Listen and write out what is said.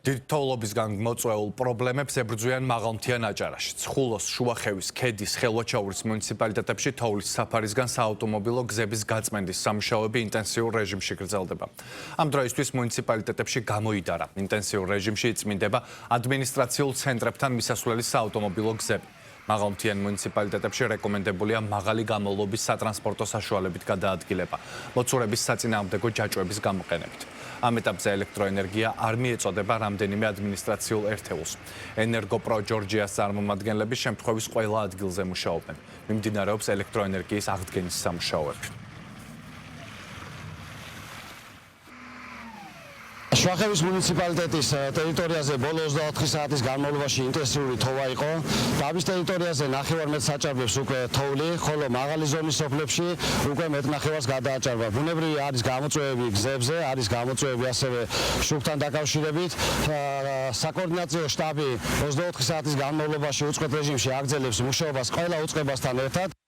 დიდ თოვლობისგან მოწვეულ პრობლემებს ებრძვიან მაღალმთიან აჭარაში. ცხულოს, შუახევის, ქედის, ხელვაჩაურის მუნიციპალიტეტებში თოვლის საფარისგან საავტომობილო გზების გაწმენდის სამუშაოები ინტენსიურ რეჟიმში გრძელდება. ამ დროისთვის მუნიციპალიტეტებში გამოიდარა. ინტენსიურ რეჟიმში იწმინდება ადმინისტრაციულ ცენტრებთან მისასვლელი საავტომობილო გზები. მაღალმთიან მუნიციპალიტეტებში რეკომენდებულია მაღალი გამოვლობის სატრანსპორტო საშუალებით გადაადგილება, მოცურების საწინააღმდეგო ჯაჭვების გამოყენებით. ამ ეტაპზე ელექტროენერგია არ მიეწოდება რამდენიმე ადმინისტრაციულ ერთეულს. ენერგოპრო ჯორჯიას წარმომადგენლები შემთხვევის ყველა ადგილზე მუშაობენ. მიმდინარეობს ელექტროენერგიის აღდგენის სამუშაოები. შუახევის მუნიციპალიტეტის ტერიტორიაზე ბოლო 24 საათის განმავლობაში ინტენსიური თოვა იყო. დაბის ტერიტორიაზე ნახევარმეტრ საჭარბებს უკვე თოვლი, ხოლო მაღალი ზონის სოფლებში უკვე მეტნახევარს გადააჭარბა. ბუნებრივი არის გამოწვევები გზებზე, არის გამოწვევები ასევე შუქთან დაკავშირებით. საკოორდინაციო შტაბი 24 საათის განმავლობაში უწყლოდ რეჟიმში აგრძელებს მუშაობას ყველა უწყებასთან ერთად.